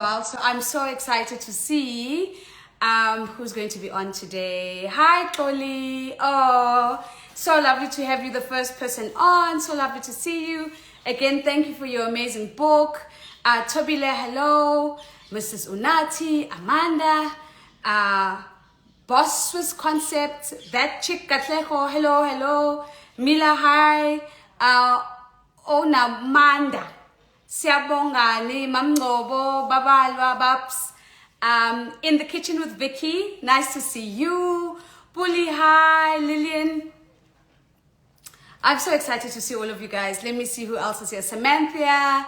Well, so I'm so excited to see who's going to be on today. Hi, Toli. Oh, so lovely to have you, the first person on. So lovely to see you. Again, thank you for your amazing book. Tobile, hello. Mrs. Unati, Amanda, Boss Swiss Concept, that chick, Katleko, hello. Mila, hi. Ona Manda. Siyabongani, Mamnobo, Babalwa, Babs. In the kitchen with Vicky. Nice to see you. Bully, hi. Lillian. I'm so excited to see all of you guys. Let me see who else is here. Samantha.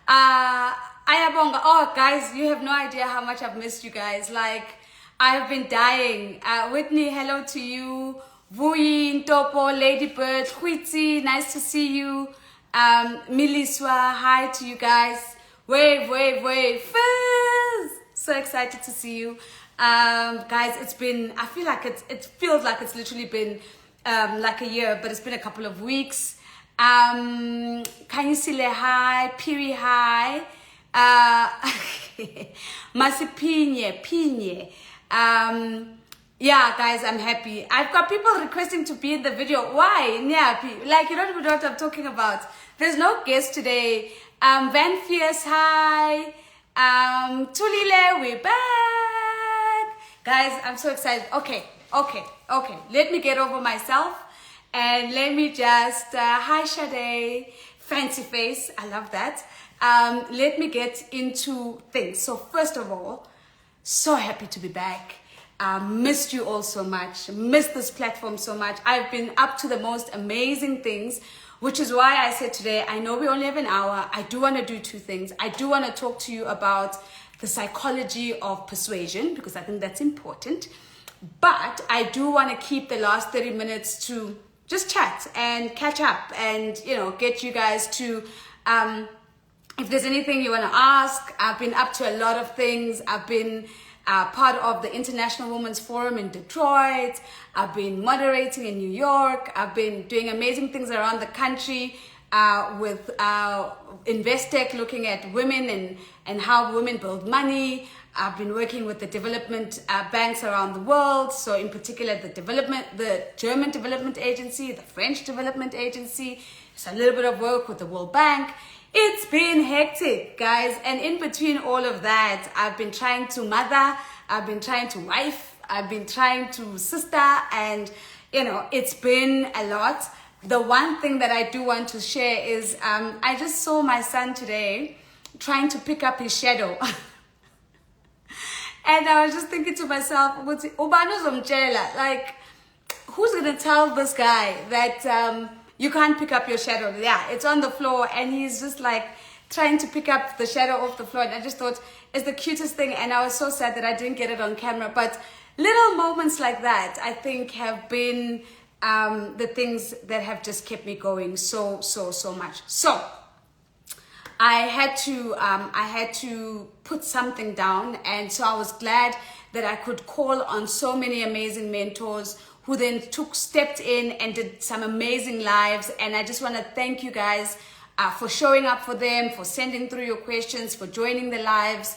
Ayabonga. Oh, guys, you have no idea how much I've missed you guys. Like, I've been dying. Whitney, hello to you. Vuyi, Topo, Ladybird, Huitzi, nice to see you. Miliswa, hi to you guys. Wave. Fizz! So excited to see you. Guys, it's been, I feel like it feels like it's literally been like a year, but it's been a couple of weeks. Kanyisile, hi. Piri, hi. Masipinye. Yeah, guys, I'm happy. I've got people requesting to be in the video. Why? Nyapi? Like, you don't even know what I'm talking about. There's no guest today. Van Fierce, hi. Tulile, we're back. Guys, I'm so excited. Okay. Let me get over myself. And let me just, hi, Sade. Fancy face. I love that. Let me get into things. So first of all, so happy to be back. Missed you all so much, missed this platform so much. I've been up to the most amazing things, which is why I said today, I know we only have an hour. I do want to do two things. I do want to talk to you about the psychology of persuasion, because I think that's important. But I do want to keep the last 30 minutes to just chat and catch up and, you know, get you guys to, if there's anything you want to ask. I've been up to a lot of things. I've been part of the International Women's Forum in Detroit. I've been moderating in New York. I've been doing amazing things around the country with Investec, looking at women and how women build money. I've been working with the development banks around the world. So in particular, the German Development Agency, the French Development Agency. It's a little bit of work with the World Bank. It's been hectic, guys. And in between all of that, I've been trying to mother, I've been trying to wife, I've been trying to sister, and, you know, it's been a lot. The one thing that I do want to share is I just saw my son today trying to pick up his shadow. And I was just thinking to myself, like, who's going to tell this guy that you can't pick up your shadow? Yeah, it's on the floor, and he's just like trying to pick up the shadow off the floor. And I just thought it's the cutest thing. And I was so sad that I didn't get it on camera. But little moments like that, I think, have been the things that have just kept me going so much. So I had to put something down. And so I was glad that I could call on so many amazing mentors who then stepped in and did some amazing lives. And I just want to thank you guys for showing up for them, for sending through your questions, for joining the lives.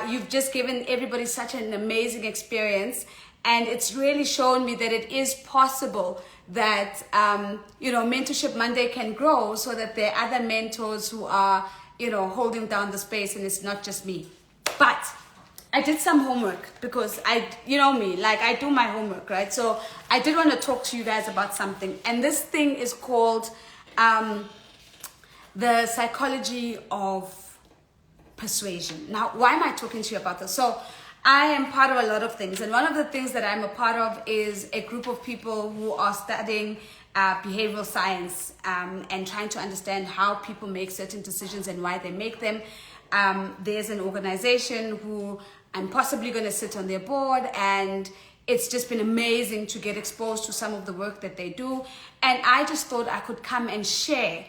You've just given everybody such an amazing experience. And it's really shown me that it is possible that, Mentorship Monday can grow so that there are other mentors who are, holding down the space, and it's not just me. But I did some homework, because you know me, like, I do my homework, right? So I did want to talk to you guys about something. And this thing is called the psychology of persuasion. Now, why am I talking to you about this? So I am part of a lot of things. And one of the things that I'm a part of is a group of people who are studying behavioral science and trying to understand how people make certain decisions and why they make them. There's an organization who I'm possibly going to sit on their board, and it's just been amazing to get exposed to some of the work that they do. And I just thought I could come and share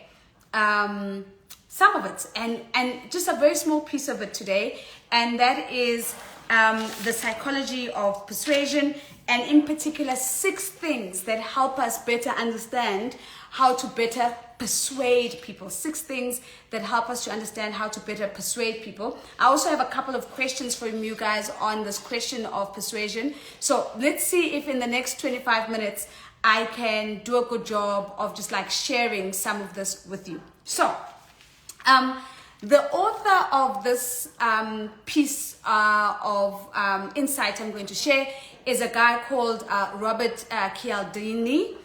some of it, and just a very small piece of it today. And that is the psychology of persuasion, and in particular 6 things that help us better understand how to better persuade people. 6 things that help us to understand how to better persuade people. I also have a couple of questions from you guys on this question of persuasion. So let's see if in the next 25 minutes I can do a good job of just like sharing some of this with you. So the author of this piece of insight I'm going to share is a guy called Robert Cialdini.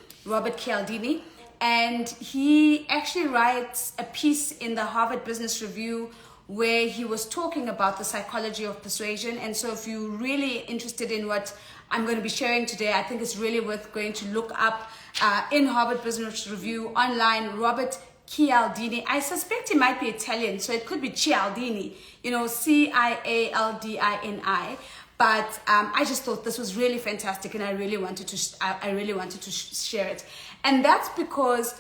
And he actually writes a piece in the Harvard Business Review where he was talking about the psychology of persuasion. And so if you're really interested in what I'm going to be sharing today, I think it's really worth going to look up in Harvard Business Review online, Robert Cialdini. I suspect he might be Italian, so it could be Cialdini, Cialdini. But I just thought this was really fantastic, and I really wanted to share it. And that's because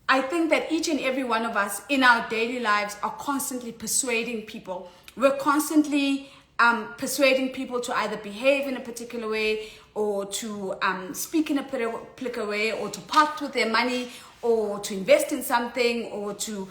I think that each and every one of us in our daily lives are constantly persuading people. We're constantly persuading people to either behave in a particular way, or to speak in a particular way, or to part with their money, or to invest in something, or to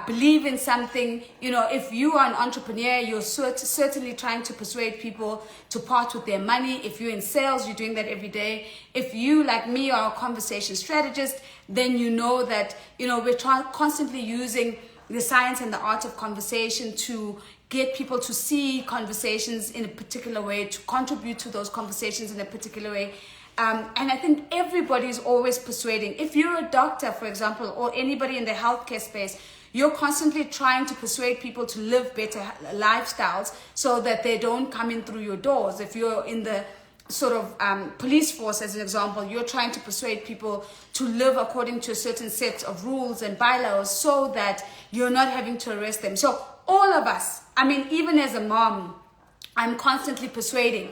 believe in something. If you are an entrepreneur, you're certainly trying to persuade people to part with their money. If you're in sales, you're doing that every day. If you, like me, are a conversation strategist, then you know that, we're constantly using the science and the art of conversation to get people to see conversations in a particular way, to contribute to those conversations in a particular way. And I think everybody is always persuading. If you're a doctor, for example, or anybody in the healthcare space, you're constantly trying to persuade people to live better lifestyles so that they don't come in through your doors. If you're in the sort of police force, as an example, you're trying to persuade people to live according to a certain set of rules and bylaws so that you're not having to arrest them. So all of us, even as a mom, I'm constantly persuading,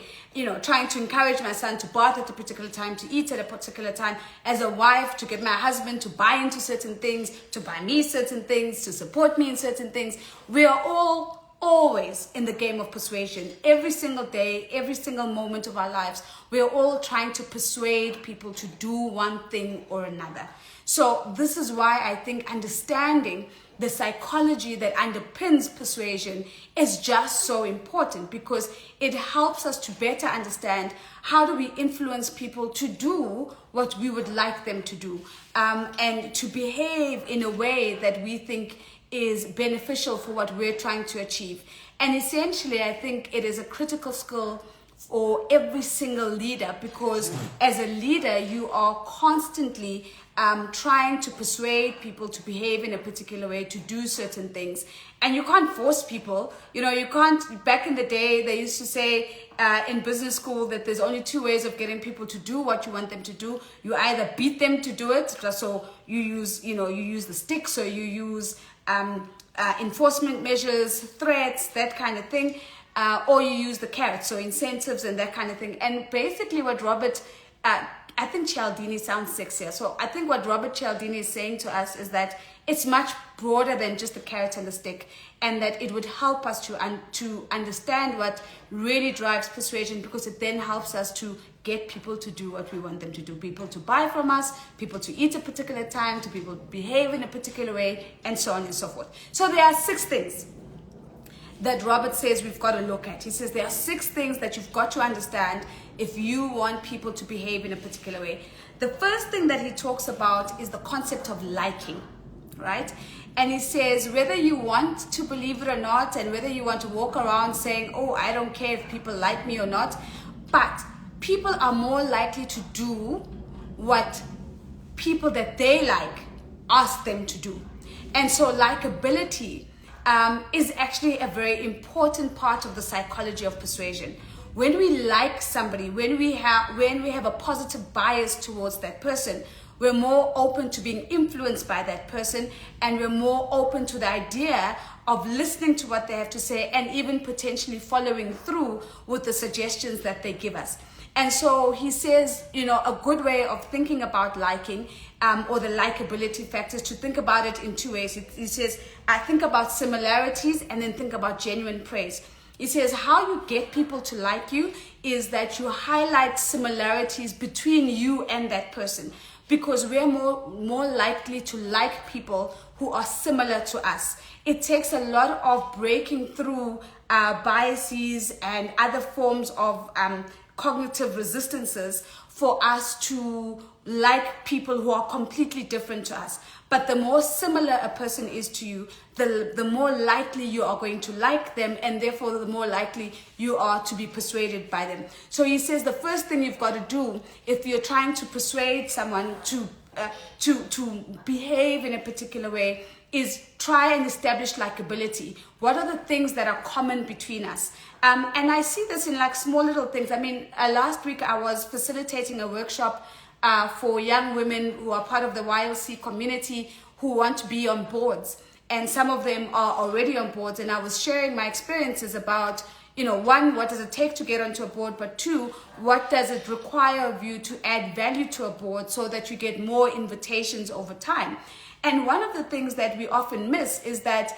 trying to encourage my son to bath at a particular time, to eat at a particular time. As a wife, to get my husband to buy into certain things, to buy me certain things, to support me in certain things. We are all always in the game of persuasion. Every single day, every single moment of our lives, we are all trying to persuade people to do one thing or another. So this is why I think understanding the psychology that underpins persuasion is just so important, because it helps us to better understand how do we influence people to do what we would like them to do, and to behave in a way that we think is beneficial for what we're trying to achieve. And essentially, I think it is a critical skill for every single leader, because as a leader, you are constantly trying to persuade people to behave in a particular way, to do certain things. And you can't force people. You can't, back in the day, they used to say in business school that there's only 2 ways of getting people to do what you want them to do. You either beat them to do it, so you use the stick, so you use enforcement measures, threats, that kind of thing, or you use the carrot, so incentives and that kind of thing. And basically what Robert, I think Cialdini sounds sexier. So I think what Robert Cialdini is saying to us is that it's much broader than just the carrot and the stick, and that it would help us to understand what really drives persuasion, because it then helps us to get people to do what we want them to do. People to buy from us, people to eat a particular time, to people to behave in a particular way, and so on and so forth. So there are 6 things that Robert says we've got to look at. He says there are 6 things that you've got to understand if you want people to behave in a particular way. The first thing that he talks about is the concept of liking, right? And he says whether you want to believe it or not, and whether you want to walk around saying, oh, I don't care if people like me or not, but people are more likely to do what people that they like ask them to do. And so likability is actually a very important part of the psychology of persuasion. When we like somebody, when we have a positive bias towards that person, we're more open to being influenced by that person, and we're more open to the idea of listening to what they have to say, and even potentially following through with the suggestions that they give us. And so he says, a good way of thinking about liking, or the likability factors, to think about it in 2 ways. He says, I think about similarities and then think about genuine praise. He says how you get people to like you is that you highlight similarities between you and that person, because we're more likely to like people who are similar to us. It takes a lot of breaking through biases and other forms of cognitive resistances for us to like people who are completely different to us. But the more similar a person is to you, the more likely you are going to like them, and therefore the more likely you are to be persuaded by them. So he says the first thing you've got to do if you're trying to persuade someone to behave in a particular way is try and establish likability. What are the things that are common between us? And I see this in like small little things. I mean, last week I was facilitating a workshop for young women who are part of the YLC community who want to be on boards. And some of them are already on boards. And I was sharing my experiences about, one, what does it take to get onto a board? But two, what does it require of you to add value to a board so that you get more invitations over time? And one of the things that we often miss is that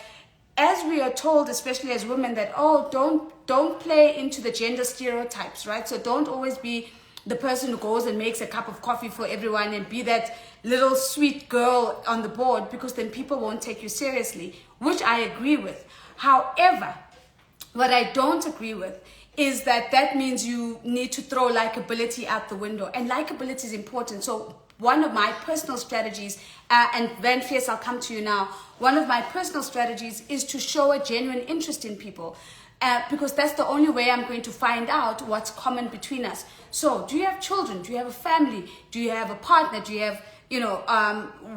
as we are told, especially as women, that, don't play into the gender stereotypes, right? So don't always be the person who goes and makes a cup of coffee for everyone and be that little sweet girl on the board, because then people won't take you seriously, which I agree with. However, what I don't agree with is that means you need to throw likability out the window. And likability is important. So one of my personal strategies, and Van Fierce, I'll come to you now. One of my personal strategies is to show a genuine interest in people, because that's the only way I'm going to find out what's common between us. So, do you have children? Do you have a family? Do you have a partner? Do you have,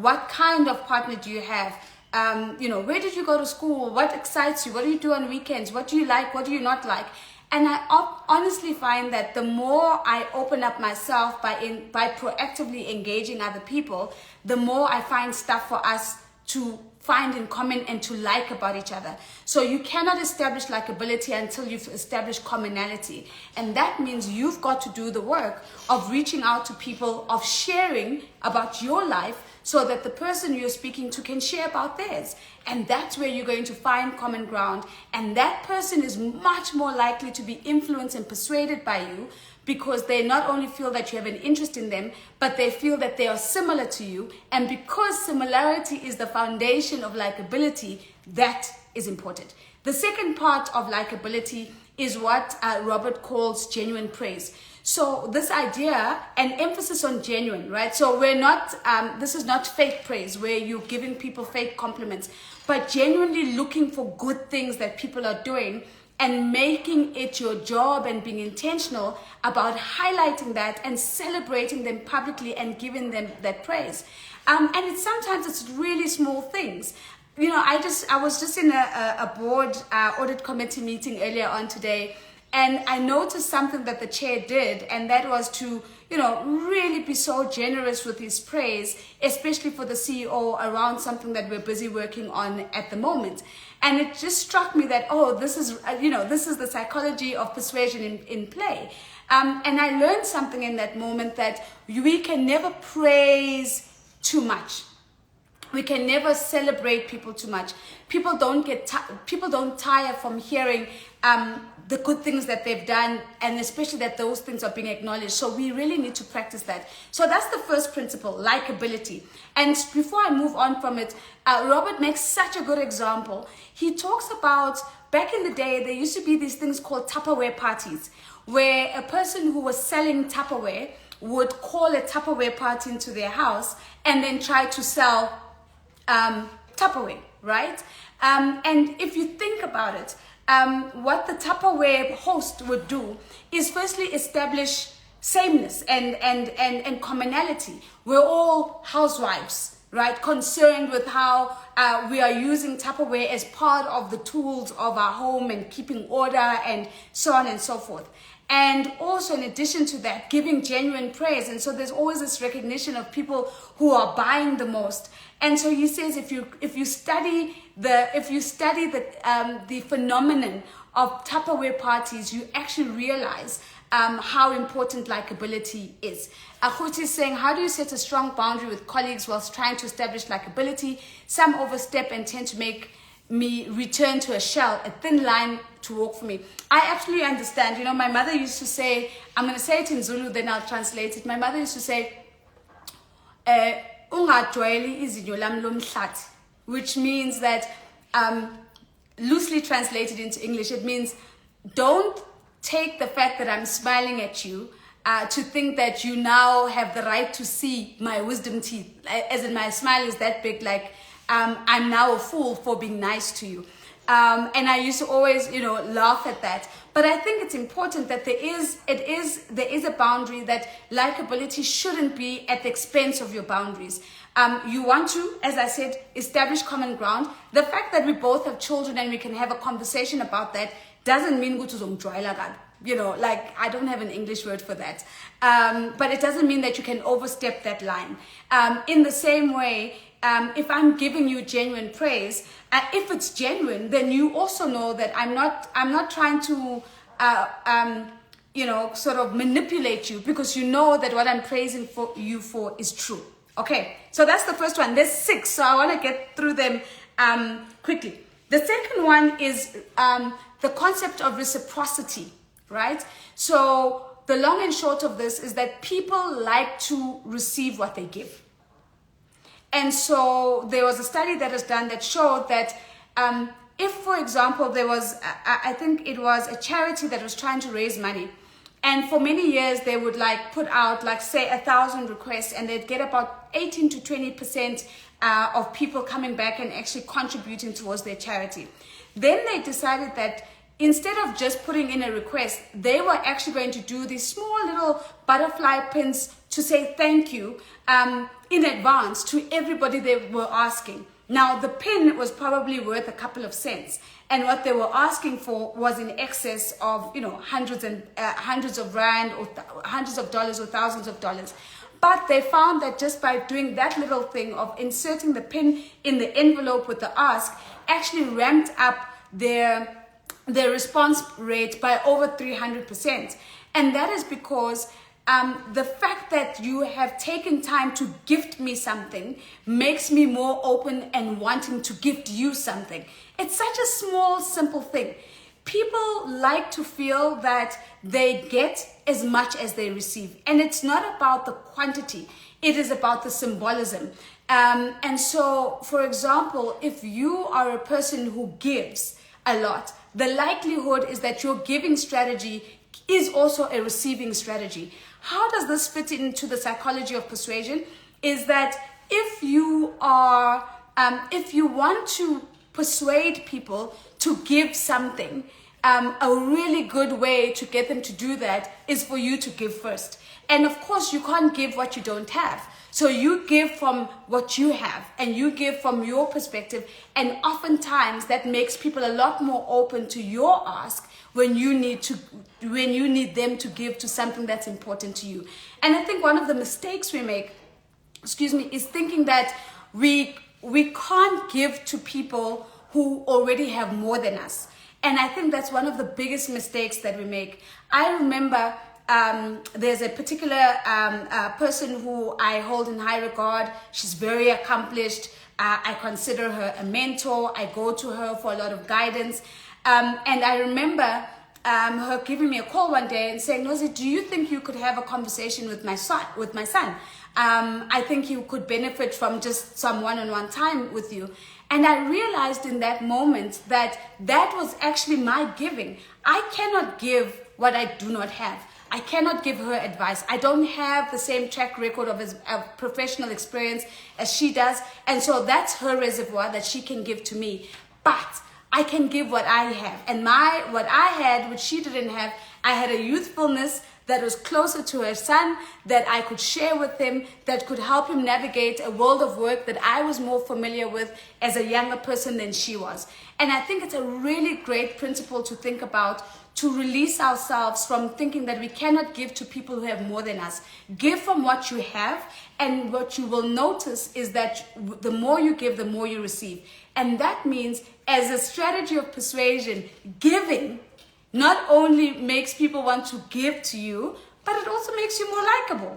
what kind of partner do you have? Where did you go to school? What excites you? What do you do on weekends? What do you like? What do you not like? And I honestly find that the more I open up myself by proactively engaging other people, the more I find stuff for us to find in common and to like about each other. So you cannot establish likability until you've established commonality. And that means you've got to do the work of reaching out to people, of sharing about your life, so that the person you're speaking to can share about theirs. And that's where you're going to find common ground. And that person is much more likely to be influenced and persuaded by you, because they not only feel that you have an interest in them, but they feel that they are similar to you. And because similarity is the foundation of likability, that is important. The second part of likability is what Robert calls genuine praise. So this idea, an emphasis on genuine, right? So we're not, this is not fake praise where you're giving people fake compliments, but genuinely looking for good things that people are doing and making it your job and being intentional about highlighting that and celebrating them publicly and giving them that praise. And sometimes it's really small things. I was just in a board audit committee meeting earlier on today, and I noticed something that the chair did, and that was to, really be so generous with his praise, especially for the CEO around something that we're busy working on at the moment. And it just struck me that, this is the psychology of persuasion in play. And I learned something in that moment, that we can never praise too much. We can never celebrate people too much. People don't tire from hearing the good things that they've done, and especially that those things are being acknowledged. So we really need to practice that. So that's the first principle, likability. And before I move on from it, Robert makes such a good example. He talks about, back in the day, there used to be these things called Tupperware parties, where a person who was selling Tupperware would call a Tupperware party into their house and then try to sell Tupperware, right? And if you think about it, what the Tupperware host would do is firstly establish sameness and commonality. We're all housewives, right? Concerned with how we are using Tupperware as part of the tools of our home and keeping order and so on and so forth. And also, in addition to that, giving genuine praise. And so there's always this recognition of people who are buying the most. And so he says, if you study the phenomenon of Tupperware parties, you actually realize how important likability is. Akhuti is saying, how do you set a strong boundary with colleagues whilst trying to establish likability? Some overstep and tend to make me return to a shell, a thin line to walk for me. I absolutely understand. You know, my mother used to say, I'm going to say it in Zulu, then I'll translate it. My mother used to say, "Ungajwayeli izinyo lami lomhlathi," which means that, loosely translated into English, it means don't take the fact that I'm smiling at you to think that you now have the right to see my wisdom teeth, as in my smile is that big, like I'm now a fool for being nice to you. And I used to always, laugh at that. But I think it's important that there is a boundary, that likability shouldn't be at the expense of your boundaries. You want to, as I said, establish common ground. The fact that we both have children and we can have a conversation about that doesn't mean go to zomjwayela, like I don't have an English word for that. But it doesn't mean that you can overstep that line. In the same way, if I'm giving you genuine praise, if it's genuine, then you also know that I'm not trying to, sort of manipulate you, because you know that what I'm praising you for is true. Okay, so that's the first one. There's 6, so I want to get through them quickly. The second one is the concept of reciprocity, right? So the long and short of this is that people like to receive what they give. And so there was a study that was done that showed that if, for example, there was, I think it was a charity that was trying to raise money, and for many years they would put out say 1,000 requests, and they'd get about 18 to 20% of people coming back and actually contributing towards their charity. Then they decided that instead of just putting in a request, they were actually going to do these small little butterfly pins to say thank you in advance to everybody they were asking. Now, the pin was probably worth a couple of cents, and what they were asking for was in excess of hundreds of rand, or hundreds of dollars, or thousands of dollars. But they found that just by doing that little thing of inserting the pin in the envelope with the ask, actually ramped up their response rate by over 300%. And that is because the fact that you have taken time to gift me something makes me more open and wanting to gift you something. It's such a small, simple thing. People like to feel that they get as much as they receive. And it's not about the quantity. It is about the symbolism. And so, for example, if you are a person who gives a lot, the likelihood is that your giving strategy is also a receiving strategy. How does this fit into the psychology of persuasion? Is that if you want to persuade people to give something, a really good way to get them to do that is for you to give first. And of course, you can't give what you don't have. So you give from what you have, and you give from your perspective. And oftentimes that makes people a lot more open to your ask when you need them to give to something that's important to you. And I think one of the mistakes we make, is thinking that we can't give to people who already have more than us. And I think that's one of the biggest mistakes that we make. I remember there's a particular person who I hold in high regard. She's very accomplished. I consider her a mentor. I go to her for a lot of guidance. And I remember her giving me a call one day and saying, "Nozi, do you think you could have a conversation with my son? I think you could benefit from just some one-on-one time with you." And I realized in that moment that was actually my giving. I cannot give what I do not have. I cannot give her advice. I don't have the same track record of professional experience as she does. And so that's her reservoir that she can give to me. But I can give what I have. And what I had, which she didn't have, I had a youthfulness that was closer to her son, that I could share with him, that could help him navigate a world of work that I was more familiar with as a younger person than she was. And I think it's a really great principle to think about, to release ourselves from thinking that we cannot give to people who have more than us. Give from what you have, and what you will notice is that the more you give, the more you receive. And that means, as a strategy of persuasion, giving not only makes people want to give to you, but it also makes you more likable.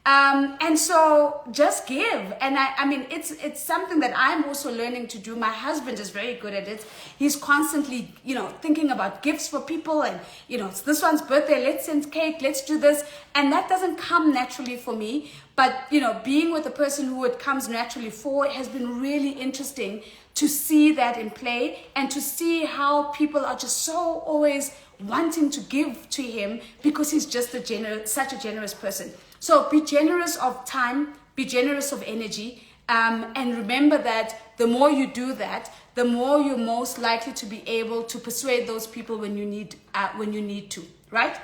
And so just give. And I mean, it's something that I'm also learning to do. My husband is very good at it. He's constantly, thinking about gifts for people, and, it's this one's birthday, let's send cake, let's do this. And that doesn't come naturally for me. But, being with the person who it comes naturally for has been really interesting to see that in play, and to see how people are just so always wanting to give to him because he's just such a generous person. So be generous of time, be generous of energy, and remember that the more you do that, the more you're most likely to be able to persuade those people when you need to, right?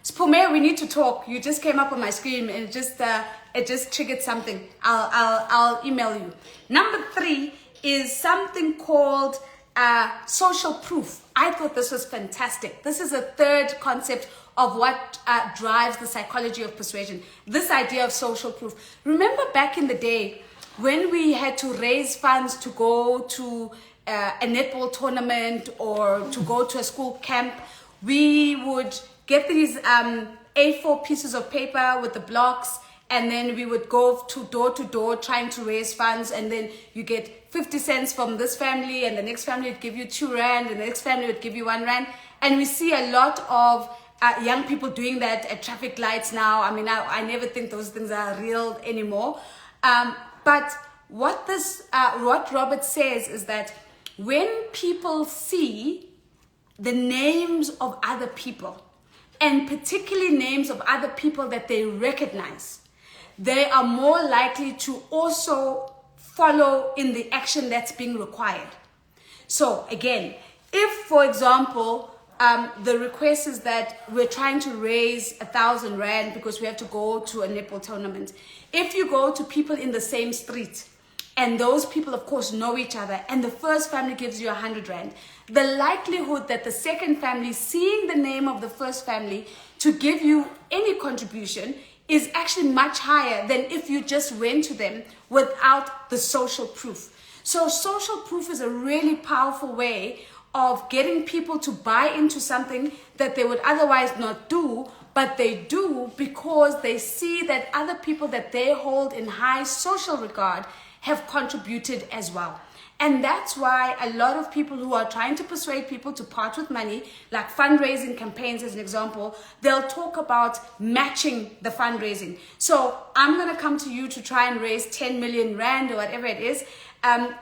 Spumé, we need to talk. You just came up on my screen, and it just triggered something. I'll email you. Number 3 is something called social proof. I thought this was fantastic. This is a third concept of what drives the psychology of persuasion. This idea of social proof. Remember back in the day when we had to raise funds to go to a netball tournament or to go to a school camp, we would get these A4 pieces of paper with the blocks, and then we would go to door trying to raise funds, and then you get 50 cents from this family, and the next family would give you 2 rand, and the next family would give you 1 rand. And we see a lot of young people doing that at traffic lights now. I mean, I never think those things are real anymore. But what Robert says is that when people see the names of other people, and particularly names of other people that they recognize, they are more likely to also follow in the action that's being required. So again, if, for example, the request is that we're trying to raise 1,000 rand because we have to go to a netball tournament. If you go to people in the same street, and those people, of course, know each other, and the first family gives you 100 rand, the likelihood that the second family, seeing the name of the first family, to give you any contribution is actually much higher than if you just went to them without the social proof. So social proof is a really powerful way of getting people to buy into something that they would otherwise not do, but they do because they see that other people that they hold in high social regard have contributed as well. And that's why a lot of people who are trying to persuade people to part with money, like fundraising campaigns as an example, they'll talk about matching the fundraising. So I'm going to come to you to try and raise 10 million rand or whatever it is. And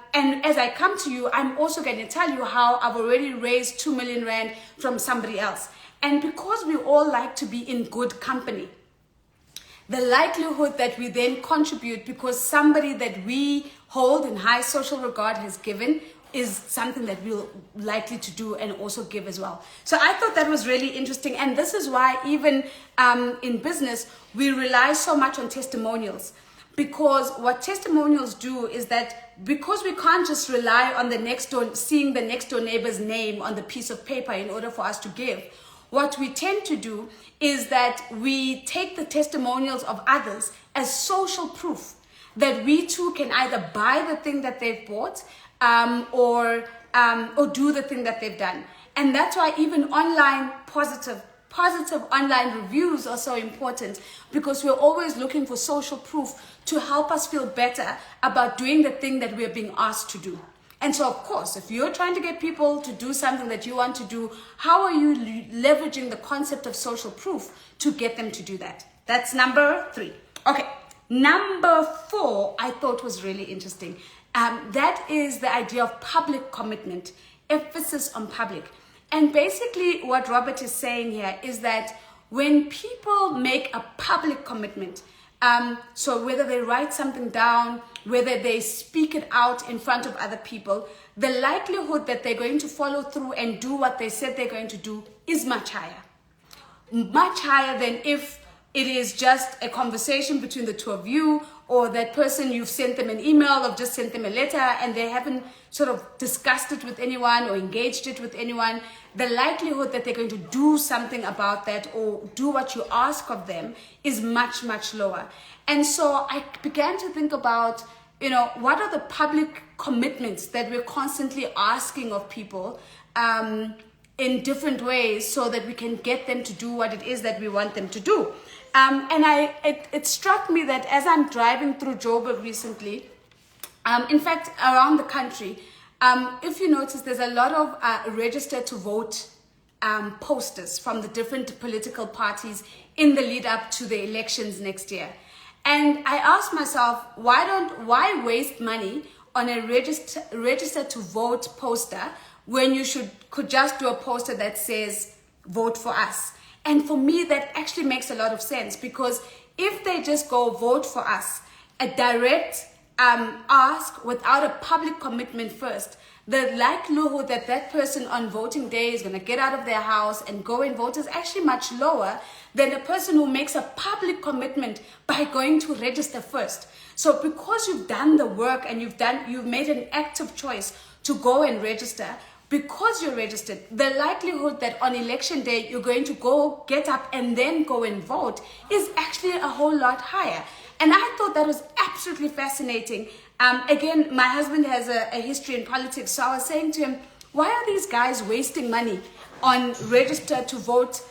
as I come to you, I'm also going to tell you how I've already raised 2 million rand from somebody else. And because we all like to be in good company, the likelihood that we then contribute because somebody that we hold in high social regard has given is something that we're likely to do and also give as well. So I thought that was really interesting. And this is why even in business, we rely so much on testimonials. Because what testimonials do is that because we can't just rely on seeing the next door neighbor's name on the piece of paper in order for us to give, what we tend to do is that we take the testimonials of others as social proof that we too can either buy the thing that they've bought or do the thing that they've done. And that's why even online positive online reviews are so important, because we're always looking for social proof to help us feel better about doing the thing that we're being asked to do. And so, of course, if you're trying to get people to do something that you want to do, how are you leveraging the concept of social proof to get them to do that? That's number 3. Okay, number 4, I thought was really interesting. That is the idea of public commitment, emphasis on public. And basically what Robert is saying here is that when people make a public commitment, so whether they write something down, whether they speak it out in front of other people, the likelihood that they're going to follow through and do what they said they're going to do is much higher. Much higher than if it is just a conversation between the two of you, or that person you've sent them an email or just sent them a letter and they haven't sort of discussed it with anyone or engaged it with anyone. The likelihood that they're going to do something about that or do what you ask of them is much, much lower. And so I began to think about, what are the public commitments that we're constantly asking of people in different ways so that we can get them to do what it is that we want them to do. It struck me that as I'm driving through Joburg recently, in fact, around the country, if you notice, there's a lot of register to vote posters from the different political parties in the lead up to the elections next year. And I asked myself, why waste money on a register to vote poster when you could just do a poster that says vote for us? And for me, that actually makes a lot of sense, because if they just go vote for us, a direct ask without a public commitment first, the likelihood that that person on voting day is going to get out of their house and go and vote is actually much lower than a person who makes a public commitment by going to register first. So because you've done the work and you've made an active choice to go and register, because you're registered, the likelihood that on election day you're going to go get up and then go and vote is actually a whole lot higher. And I thought that was absolutely fascinating. Again, my husband has a history in politics, so I was saying to him, why are these guys wasting money on register to vote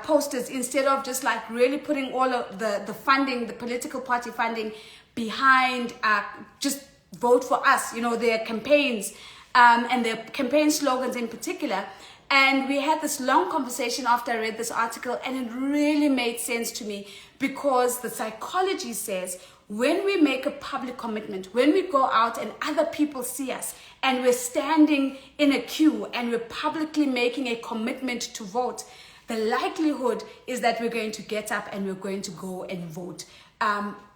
posters instead of just like really putting all of the funding, the political party funding behind just vote for us, their campaigns and their campaign slogans in particular. And we had this long conversation after I read this article, and it really made sense to me, because the psychology says when we make a public commitment, when we go out and other people see us and we're standing in a queue and we're publicly making a commitment to vote, the likelihood is that we're going to get up and we're going to go and vote.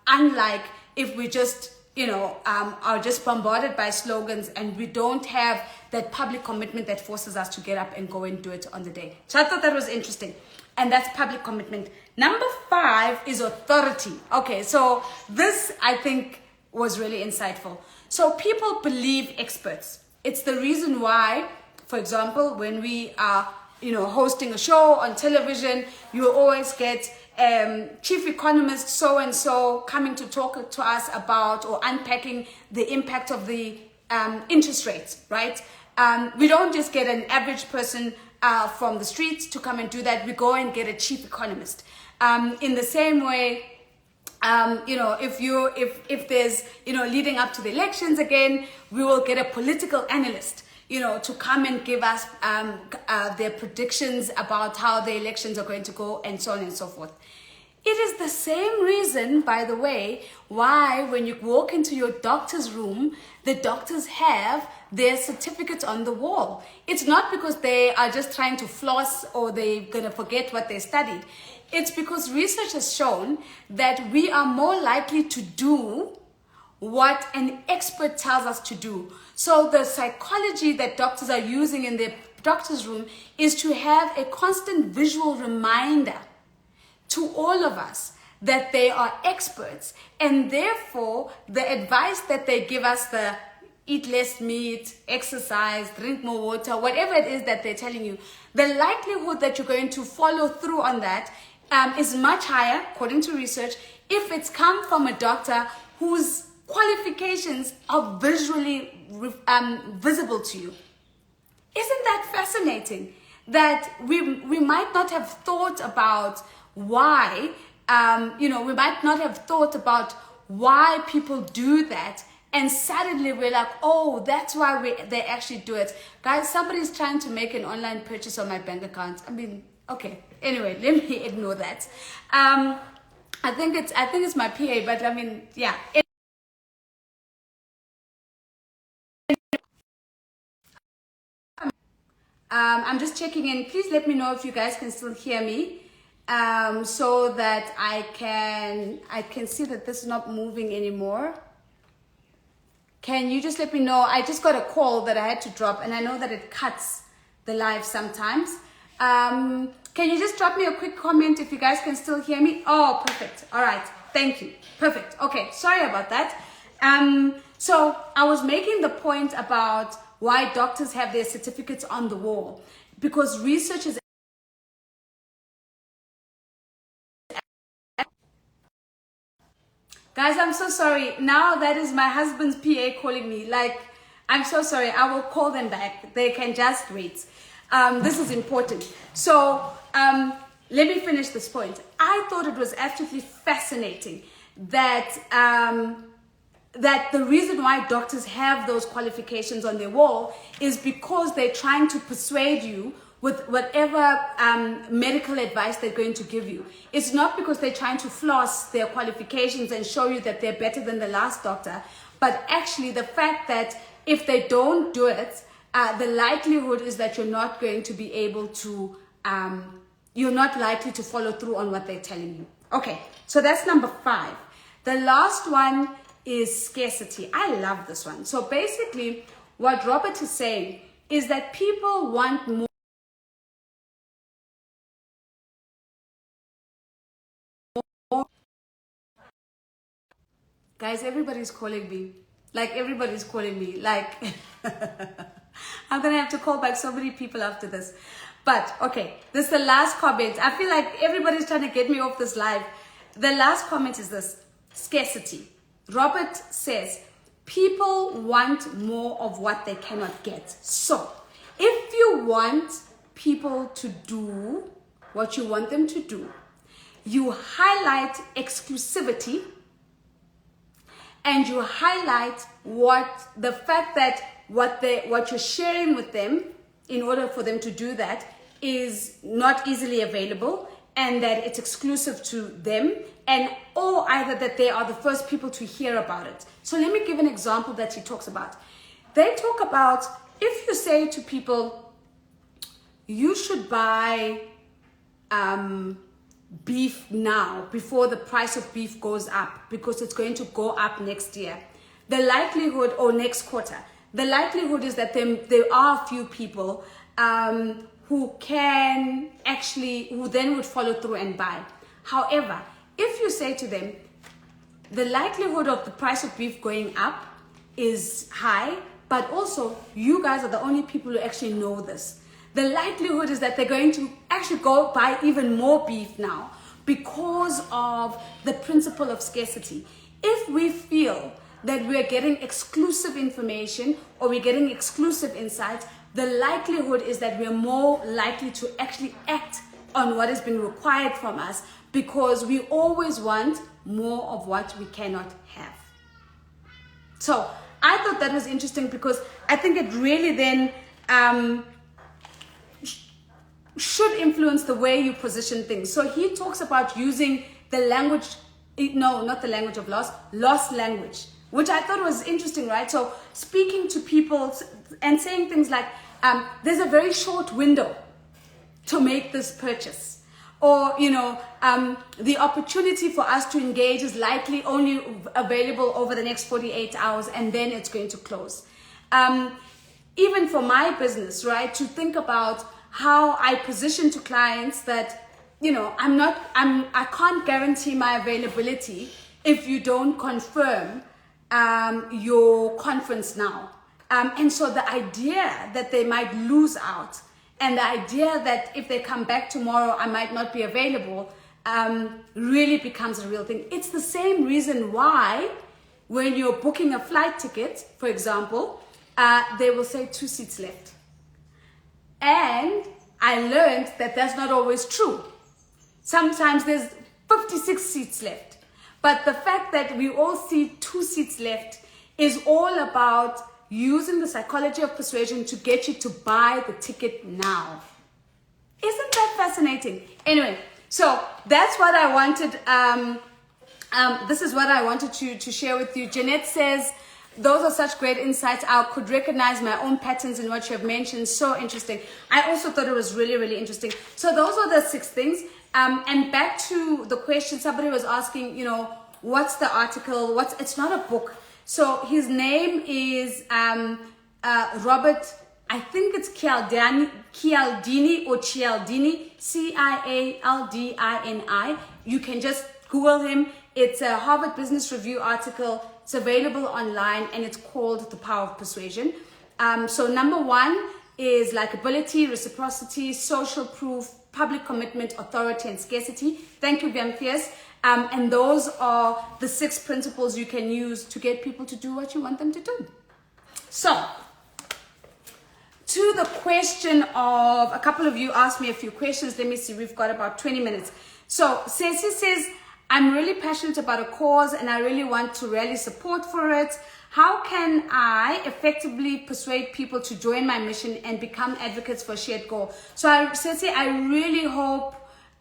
Unlike if we just are just bombarded by slogans and we don't have that public commitment that forces us to get up and go and do it on the day. So I thought that was interesting. And that's public commitment. Number 5 is authority. Okay, so this I think was really insightful. So people believe experts. It's the reason why, for example, when we are hosting a show on television, you always get chief economist so-and-so coming to talk to us about or unpacking the impact of the interest rates, right? We don't just get an average person from the streets to come and do that. We go and get a chief economist. In the same way, if there's, leading up to the elections again, we will get a political analyst, to come and give us their predictions about how the elections are going to go, and so on and so forth. It is the same reason, by the way, why when you walk into your doctor's room, the doctors have their certificates on the wall. It's not because they are just trying to floss or they're going to forget what they studied. It's because research has shown that we are more likely to do what an expert tells us to do. So the psychology that doctors are using in their doctor's room is to have a constant visual reminder to all of us that they are experts, and therefore the advice that they give us, the eat less meat, exercise, drink more water, whatever it is that they're telling you, the likelihood that you're going to follow through on that is much higher, according to research, if it's come from a doctor whose qualifications are visually visible to you. Isn't that fascinating? That we might not have thought about why, we might not have thought about why people do that, and suddenly we're like, oh, that's why they actually do it. Guys, somebody's trying to make an online purchase on my bank account. Okay, anyway, let me ignore that. I think it's my PA, but yeah. I'm just checking in. Please let me know if you guys can still hear me, so that I can see that this is not moving anymore. Can you just let me know? I just got a call that I had to drop, and I know that it cuts the live sometimes. Can you just drop me a quick comment if you guys can still hear me? Oh, perfect. All right. Thank you. Perfect. Okay. Sorry about that. So I was making the point about why doctors have their certificates on the wall, because research is Guys, I'm so sorry. Now that is my husband's PA calling me. I'm so sorry. I will call them back. They can just wait. This is important. So let me finish this point. I thought it was absolutely fascinating that that the reason why doctors have those qualifications on their wall is because they're trying to persuade you with whatever medical advice they're going to give you. It's not because they're trying to floss their qualifications and show you that they're better than the last doctor, but actually the fact that if they don't do it, the likelihood is that you're not going to be able to, you're not likely to follow through on what they're telling you. Okay, so that's number 5. The last one is scarcity. I love this one. So basically, what Robert is saying is that people want more. Guys, everybody's calling me. Like, everybody's calling me. Like, I'm going to have to call back so many people after this. But, okay, this is the last comment. I feel like everybody's trying to get me off this live. The last comment is this: scarcity. Robert says, people want more of what they cannot get. So, if you want people to do what you want them to do, you highlight exclusivity, and you highlight the fact that what you're sharing with them in order for them to do that is not easily available, and that it's exclusive to them, or either that they are the first people to hear about it. So let me give an example that he talks about. They talk about, if you say to people, you should buy beef now before the price of beef goes up, because it's going to go up next year, the likelihood, or next quarter, the likelihood is that there are a few people who then would follow through and buy. However, if you say to them, the likelihood of the price of beef going up is high, but also you guys are the only people who actually know this. The likelihood is that they're going to actually go buy even more beef now because of the principle of scarcity. If we feel that we're getting exclusive information or we're getting exclusive insights, the likelihood is that we're more likely to actually act on what has been required from us, because we always want more of what we cannot have. So I thought that was interesting, because I think it really then should influence the way you position things. So he talks about using the language, no, not the language of lost language, which I thought was interesting, right? So speaking to people and saying things like, there's a very short window to make this purchase. Or, the opportunity for us to engage is likely only available over the next 48 hours, and then it's going to close. Even for my business, right, to think about how I position to clients that, I can't guarantee my availability if you don't confirm your conference now. And so the idea that they might lose out, and the idea that if they come back tomorrow, I might not be available, really becomes a real thing. It's the same reason why when you're booking a flight ticket, for example, they will say 2 seats left. And I learned that that's not always true. Sometimes there's 56 seats left. But the fact that we all see 2 seats left is all about using the psychology of persuasion to get you to buy the ticket now. Isn't that fascinating? Anyway, so that's what I wanted. This is what I wanted to share with you. Jeanette says, those are such great insights. I could recognize my own patterns in what you have mentioned. So interesting. I also thought it was really, really interesting. So those are the 6 things. And back to the question, somebody was asking, what's the article? It's not a book. So his name is Robert, I think it's Cialdini or Cialdini, Cialdini. You can just Google him. It's a Harvard Business Review article. It's available online, and it's called The Power of Persuasion. So number 1 is likability, reciprocity, social proof, public commitment, authority, and scarcity. Thank you, Bianfias. And those are the 6 principles you can use to get people to do what you want them to do. So, to the question of, a couple of you asked me a few questions. Let me see, we've got about 20 minutes. So Ceci says, I'm really passionate about a cause and I really want to rally support for it. How can I effectively persuade people to join my mission and become advocates for a shared goal? So Ceci, I really hope,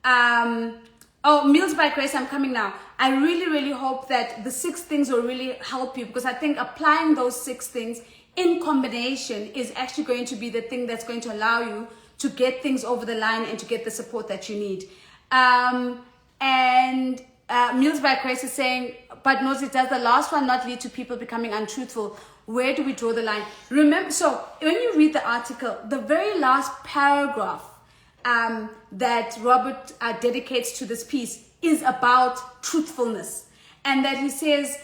oh, Meals by Grace, I'm coming now. I really, really hope that the 6 things will really help you, because I think applying those 6 things in combination is actually going to be the thing that's going to allow you to get things over the line and to get the support that you need. Meals by Grace is saying, but Nozi, does the last one not lead to people becoming untruthful? Where do we draw the line? Remember, so when you read the article, the very last paragraph that Robert dedicates to this piece is about truthfulness. And that he says,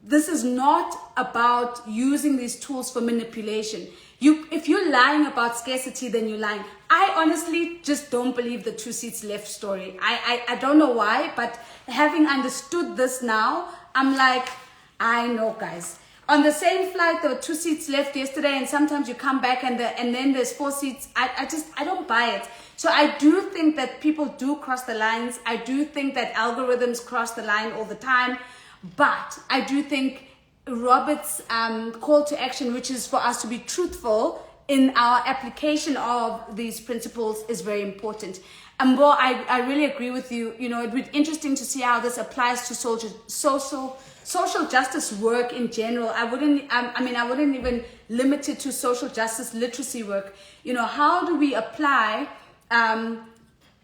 this is not about using these tools for manipulation. If you're lying about scarcity, then you're lying. I honestly just don't believe the 2 seats left story. I don't know why, but having understood this now, I'm like, I know, guys. On the same flight, there were 2 seats left yesterday, and sometimes you come back and then there's 4 seats. I don't buy it. So I do think that people do cross the lines. I do think that algorithms cross the line all the time. But I do think Robert's call to action, which is for us to be truthful in our application of these principles, is very important. And Bo, I really agree with you. You know, it would be interesting to see how this applies to social justice work in general. I wouldn't even limit it to social justice literacy work. You know, how do we apply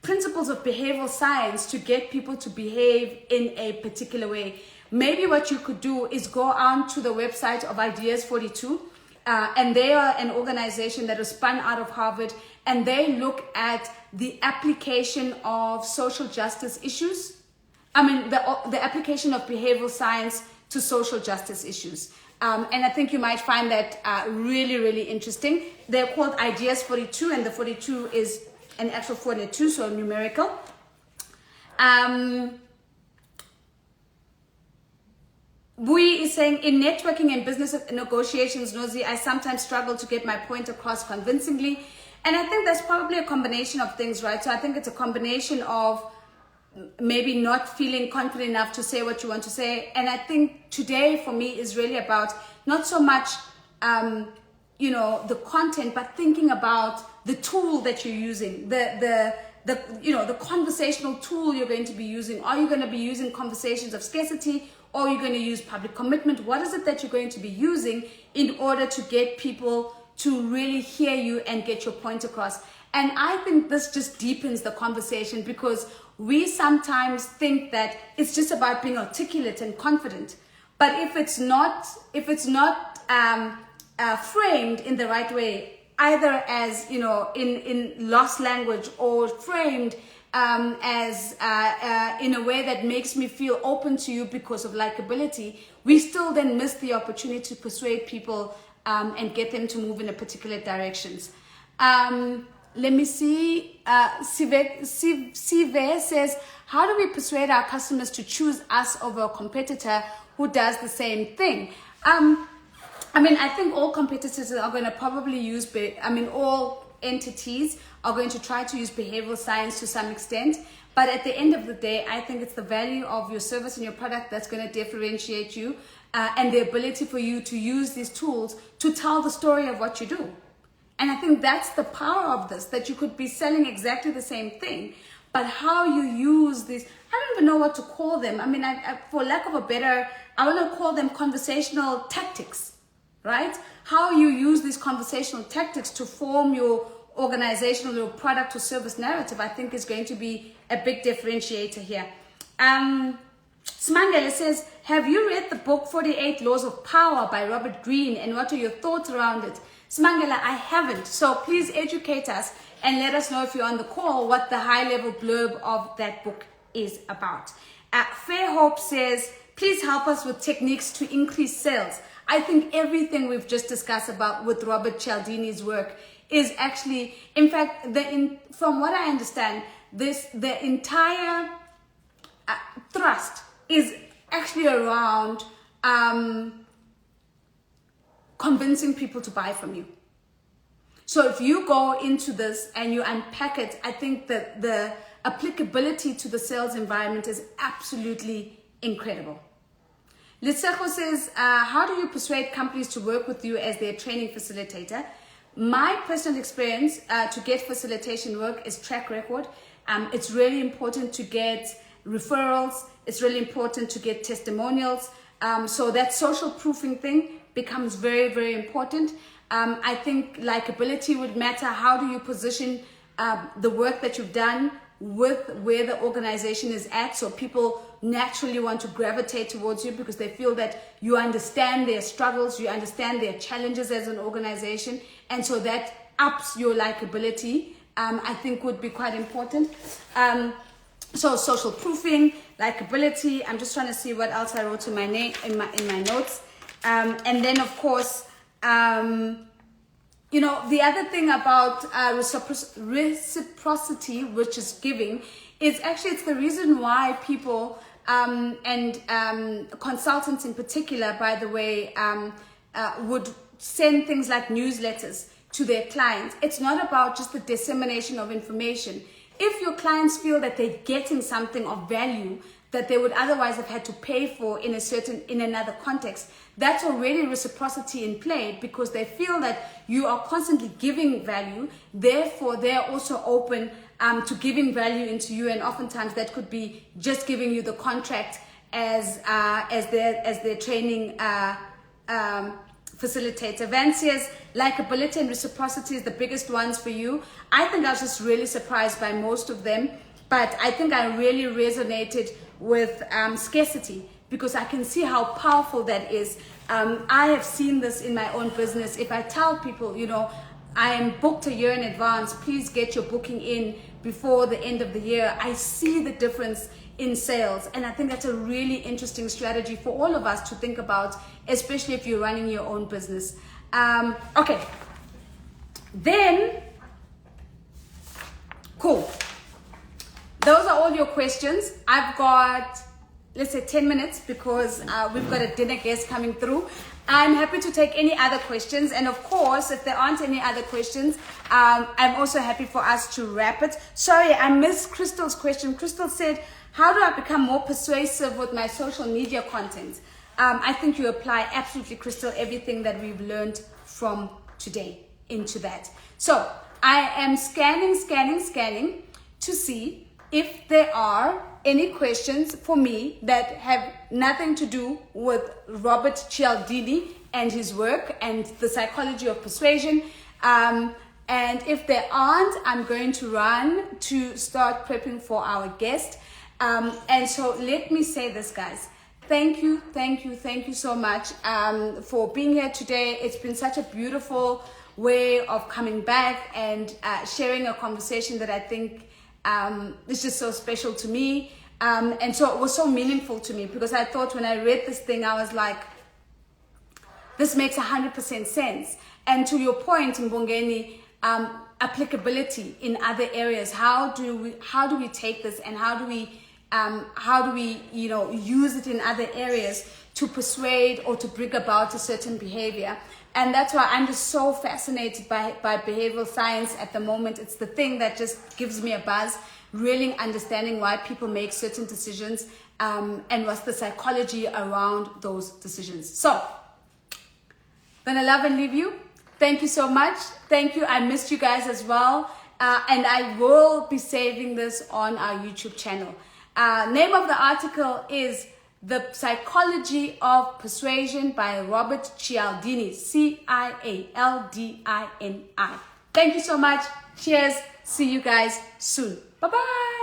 principles of behavioral science to get people to behave in a particular way? Maybe what you could do is go on to the website of Ideas 42, and they are an organization that was spun out of Harvard, and they look at the application of social justice issues. The application of behavioral science to social justice issues. And I think you might find that really, really interesting. They're called Ideas 42, and the 42 is an actual 42, so numerical. Bui is saying, in networking and business negotiations, Nozi, I sometimes struggle to get my point across convincingly. And I think that's probably a combination of things, right? So I think it's a combination of maybe not feeling confident enough to say what you want to say. And I think today for me is really about not so much, the content, but thinking about the tool that you're using, the conversational tool you're going to be using. Are you going to be using conversations of scarcity, or are you going to use public commitment? What is it that you're going to be using in order to get people to really hear you and get your point across? And I think this just deepens the conversation, because we sometimes think that it's just about being articulate and confident. But if it's not framed in the right way, either as, in lost language, or framed as in a way that makes me feel open to you because of likability, we still then miss the opportunity to persuade people and get them to move in a particular directions. Let me see. Sive says, how do we persuade our customers to choose us over a competitor who does the same thing? I think all competitors are going to probably use, all entities are going to try to use behavioral science to some extent. But at the end of the day, I think it's the value of your service and your product that's going to differentiate you, and the ability for you to use these tools to tell the story of what you do. And I think that's the power of this, that you could be selling exactly the same thing, but how you use these, I don't even know what to call them. For lack of a better, I want to call them conversational tactics, right? How you use these conversational tactics to form your organizational or product or service narrative, I think is going to be a big differentiator here. Smangele says, have you read the book 48 Laws of Power by Robert Greene, and what are your thoughts around it? Smangela, I haven't, so please educate us and let us know if you're on the call what the high-level blurb of that book is about. Fair Hope says, please help us with techniques to increase sales. I think everything we've just discussed about with Robert Cialdini's work is actually, in fact, from what I understand, the entire thrust is actually around convincing people to buy from you. So if you go into this and you unpack it, I think that the applicability to the sales environment is absolutely incredible. Litsejo says, how do you persuade companies to work with you as their training facilitator? My personal experience to get facilitation work is track record. It's really important to get referrals. It's really important to get testimonials. So that social proofing thing becomes very, very important. I think likability would matter. How do you position the work that you've done with where the organization is at, so people naturally want to gravitate towards you because they feel that you understand their struggles, you understand their challenges as an organization, and so that ups your likability. I think would be quite important. So social proofing, likability. I'm just trying to see what else I wrote in my notes, and then of course, you know, the other thing about reciprocity, which is giving, is actually it's the reason why people and consultants in particular, by the way, would send things like newsletters to their clients. It's not about just the dissemination of information. If your clients feel that they're getting something of value that they would otherwise have had to pay for in another context, that's already reciprocity in play, because they feel that you are constantly giving value. Therefore, they're also open to giving value into you, and oftentimes that could be just giving you the contract as their training facilitator. Van says likability and reciprocity is the biggest ones for you. I think I was just really surprised by most of them, but I think I really resonated with scarcity, because I can see how powerful that is. I have seen this in my own business. If I tell people, you know, I am booked a year in advance, please get your booking in before the end of the year, I see the difference in sales. And I think that's a really interesting strategy for all of us to think about, especially if you're running your own business. Okay, then, cool. Those are all your questions. I've got, let's say 10 minutes, because we've got a dinner guest coming through. I'm happy to take any other questions. And of course, if there aren't any other questions, I'm also happy for us to wrap it. Sorry, I missed Crystal's question. Crystal said, how do I become more persuasive with my social media content? I think you apply absolutely, Crystal, everything that we've learned from today into that. So I am scanning to see if there are any questions for me that have nothing to do with Robert Cialdini and his work and the psychology of persuasion. And if there aren't, I'm going to run to start prepping for our guest. And so let me say this, guys. Thank you so much for being here today. It's been such a beautiful way of coming back and sharing a conversation that I think it's just so special to me. And so it was so meaningful to me, because I thought when I read this thing, I was like, this makes 100% sense. And to your point, Mbongeni, applicability in other areas. How do we take this, and how do we you know, use it in other areas to persuade or to bring about a certain behavior? And that's why I'm just so fascinated by behavioral science at the moment. It's the thing that just gives me a buzz, really understanding why people make certain decisions, and what's the psychology around those decisions. So, gonna love and leave you. Thank you so much. Thank you. I missed you guys as well. And I will be saving this on our YouTube channel. Name of the article is The Psychology of Persuasion by Robert Cialdini, Cialdini. Thank you so much. Cheers. See you guys soon. Bye-bye.